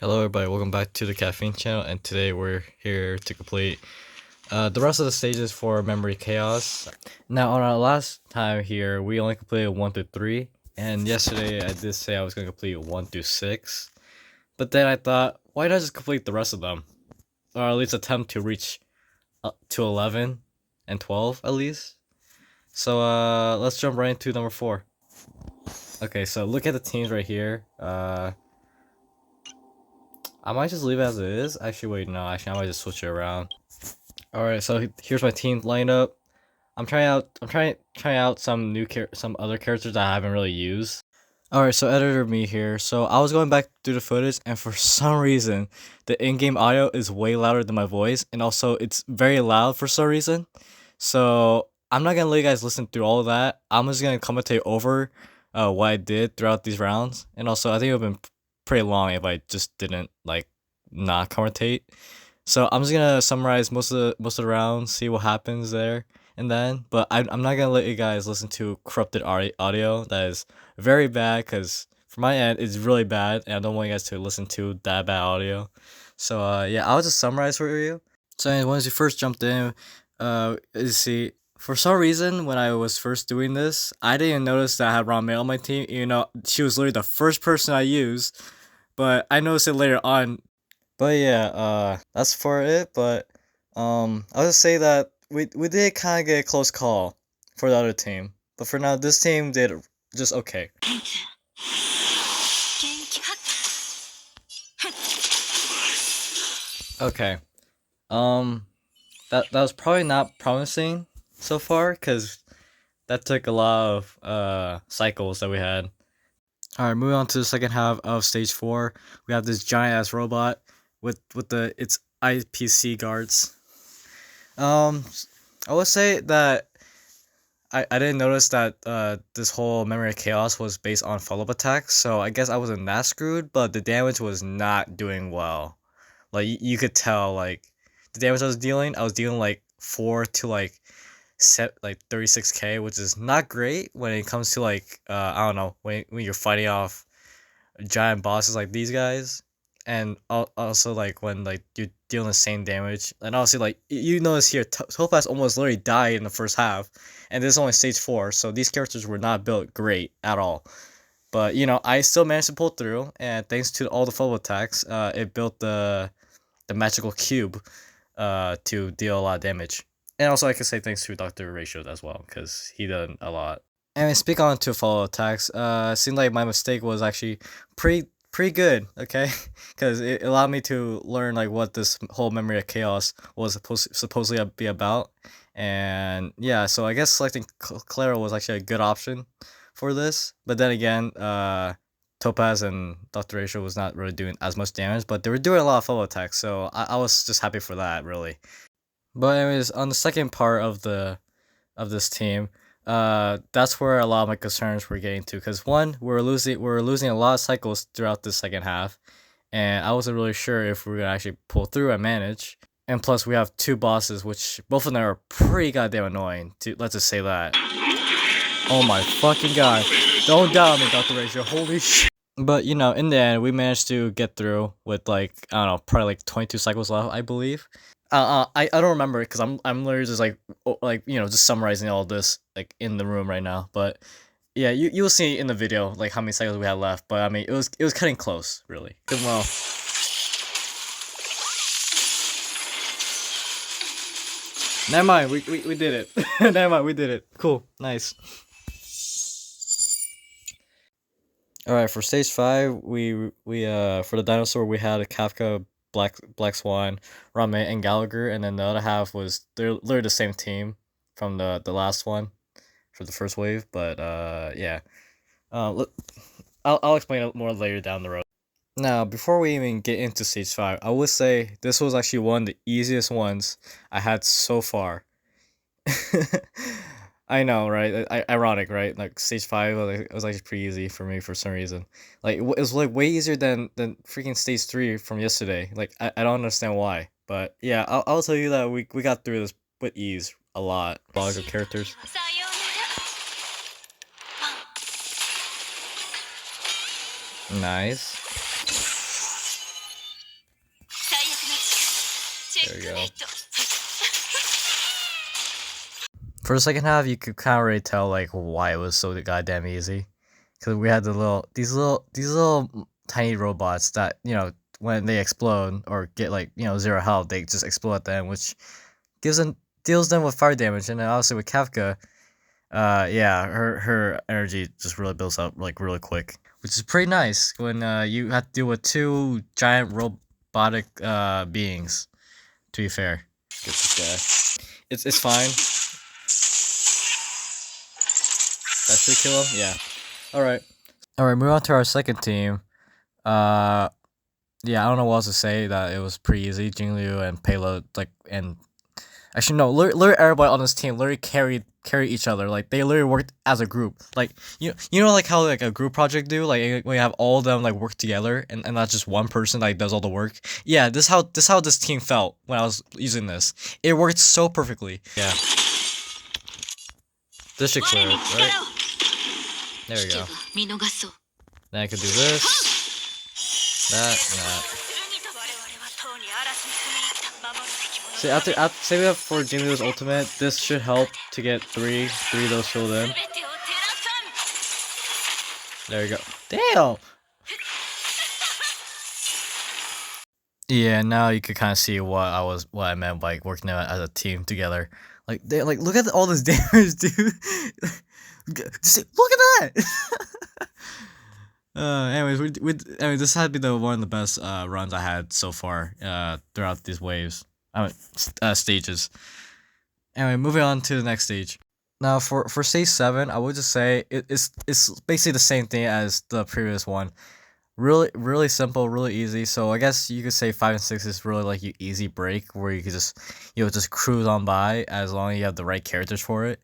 Hello everybody, welcome back to the Caffeine channel, and today we're here to complete the rest of the stages for Memory Chaos. Now on our last time here, we only completed 1 through 3, and yesterday I did say I was going to complete 1 through 6, but then I thought, why not just complete the rest of them? Or at least attempt to reach to 11 and 12 at least. So let's jump right into number 4. Okay, so look at the teams right here. I might just leave it as it is. Actually, wait, no. Actually, I might just switch it around. All right, so here's my team lineup. I'm trying out some other characters that I haven't really used. All right, so editor me here. So I was going back through the footage, and for some reason, the in-game audio is way louder than my voice, and also it's very loud for some reason. So I'm not gonna let you guys listen through all of that. I'm just gonna commentate over what I did throughout these rounds, and also I think it would have been pretty long if I just didn't like not commentate. So I'm just gonna summarize most of the rounds, see what happens there, and then. But I'm not gonna let you guys listen to corrupted audio. That is very bad because from my end it's really bad, and I don't want you guys to listen to that bad audio. So yeah, I'll just summarize for you. So anyways, once you first jumped in, you see. For some reason, when I was first doing this, I didn't notice that I had Ramel on my team. You know, she was literally the first person I used, but I noticed it later on. But yeah, that's for it. But I'll just say that we did kind of get a close call for the other team. But for now, this team did just okay. Okay. Um, that was probably not promising so far, cause that took a lot of cycles that we had. All right, moving on to the second half of stage 4. We have this giant ass robot with its IPC guards. Um, I would say that I didn't notice that this whole Memory of Chaos was based on follow-up attacks, so I guess I wasn't that screwed, but the damage was not doing well. Like you could tell, like the damage I was dealing like 4 to like 36k, which is not great when it comes to like I don't know, when you're fighting off giant bosses like these guys, and also like when like you're dealing the same damage. And also like you notice here, Topaz almost literally died in the first half, and this is only stage 4, so these characters were not built great at all. But you know, I still managed to pull through, and thanks to all the follow attacks, it built the magical cube to deal a lot of damage. And also, I can say thanks to Dr. Ratios as well, because he did a lot. And speak on to follow attacks, seemed like my mistake was actually pretty good, okay? Because it allowed me to learn like what this whole Memory of Chaos was supposedly be about. And yeah, so I guess selecting Clara was actually a good option for this. But then again, Topaz and Dr. Ratio was not really doing as much damage, but they were doing a lot of follow attacks, so I was just happy for that, really. But anyways, on the second part of this team, that's where a lot of my concerns were getting to. Because one, we're losing a lot of cycles throughout the second half, and I wasn't really sure if we were gonna actually pull through and manage. And plus, we have two bosses, which both of them are pretty goddamn annoying. Let's just say that. Oh my fucking god! Don't doubt me, Dr. Ratio. Holy shit! But you know, in the end, we managed to get through with like I don't know, probably like 22 cycles left, I believe. I don't remember because I'm literally just like you know just summarizing all this like in the room right now. But yeah, you'll see in the video like how many cycles we had left. But I mean, it was cutting close, really. Doing well. Never mind, we did it. Never mind, we did it. Cool, nice. All right, for stage 5, we for the dinosaur we had a Kafka, Black Swan, Rame, and Gallagher, and then the other half was they're literally the same team from the last one for the first wave. But yeah, look, I'll explain it more later down the road. Now, before we even get into stage 5, I would say this was actually one of the easiest ones I had so far. I know, right? Ironic, right? Like stage 5 was actually pretty easy for me for some reason. Like it was like way easier than freaking stage 3 from yesterday. Like I don't understand why, but yeah, I'll tell you that we got through this with ease a lot. A lot of characters. Nice. There we go. For the second half, you could kind of already tell like why it was so goddamn easy, because we had these little tiny robots that when they explode or get like zero health, they just explode at the end, which deals them with fire damage, and then obviously with Kafka, yeah, her energy just really builds up like really quick, which is pretty nice when you have to deal with two giant robotic beings. To be fair, get this guy. It's fine. That should kill him. Yeah. All right. Move on to our second team. Yeah, I don't know what else to say. That it was pretty easy. Jingliu and Payload and actually no, literally everybody on this team literally carried each other. Like they literally worked as a group. Like you know like how like a group project do, like when you have all of them like work together and not just one person like does all the work. Yeah, this how this team felt when I was using this. It worked so perfectly. Yeah. This should clear it, right? There we go. Then I could do this, that. See, after save it up for Jingliu's ultimate, this should help to get three of those filled in. There you go. Damn! Yeah, now you could kind of see what I meant by working out as a team together. Like they look at all this damage, dude. Look at that. Anyways, this had been one of the best runs I had so far throughout these waves. Stages. Anyway, moving on to the next stage. Now for stage 7, I would just say it's basically the same thing as the previous one. Really simple, really easy. So I guess you could say 5 and 6 is really like your easy break where you could just cruise on by as long as you have the right characters for it.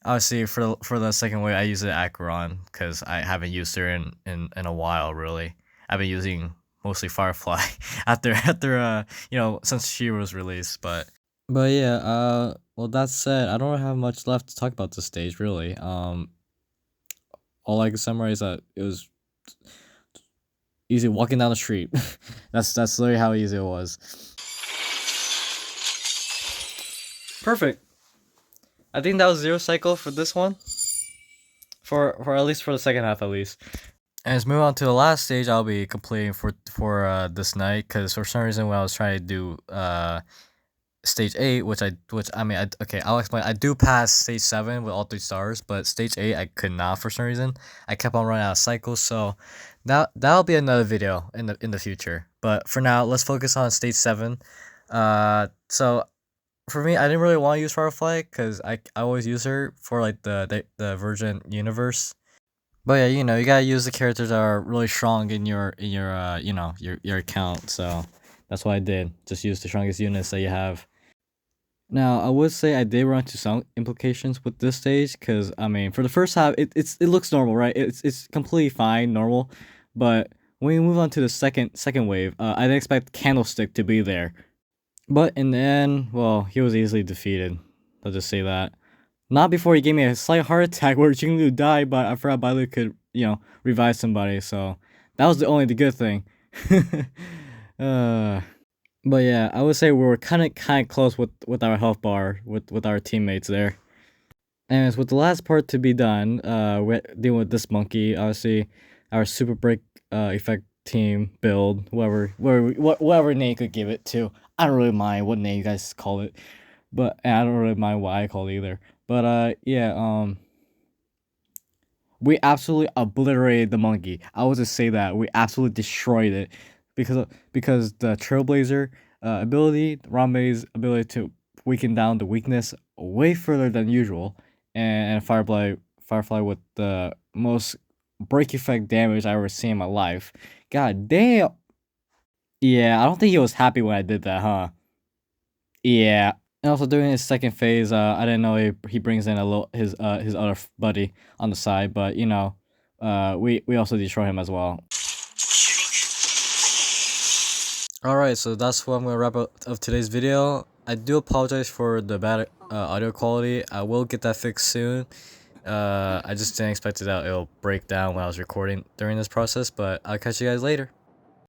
Obviously for the second wave I use it Acheron because I haven't used her in a while really. I've been using mostly Firefly after since she was released, but yeah, well that said, I don't have much left to talk about this stage really. All I can summarize is that it was easy walking down the street. that's literally how easy it was. Perfect. I think that was 0 cycle for this one. For at least for the second half at least. And let's move on to the last stage I'll be completing for this night, because for some reason when I was trying to do stage 8, I'll explain. I do pass stage 7 with all 3 stars, but stage 8 I could not for some reason. I kept on running out of cycles, so that'll be another video in the future. But for now, let's focus on stage 7. So for me, I didn't really want to use Firefly because I always use her for like the Virgin universe. But yeah, you gotta use the characters that are really strong in your account. So that's what I did. Just use the strongest units that you have. Now I would say I did run into some implications with this stage because for the first half it looks normal, right? It's completely fine, normal. But when we move on to the second wave, I didn't expect Candlestick to be there. But in the end, well, he was easily defeated. I'll just say that. Not before he gave me a slight heart attack where Jingliu died, but I forgot Bailu could, revive somebody, so that was the good thing. But yeah, I would say we were kind of close with our health bar, with our teammates there. Anyways, with the last part to be done, we're dealing with this monkey, obviously, our super break effect team build, whatever name you could give it to. I don't really mind what name you guys call it, but I don't really mind what I call it either. But yeah, we absolutely obliterated the monkey. I would just say that we absolutely destroyed it because the Trailblazer ability, Ramei's ability to weaken down the weakness way further than usual, and Firefly with the most break effect damage I ever seen in my life. God damn. Yeah, I don't think he was happy when I did that, huh? Yeah. And also during his second phase, I didn't know he brings in his other buddy on the side, but we also destroy him as well. Alright, so that's what I'm gonna wrap up of today's video. I do apologize for the bad audio quality. I will get that fixed soon. I just didn't expect that it'll break down when I was recording during this process, but I'll catch you guys later.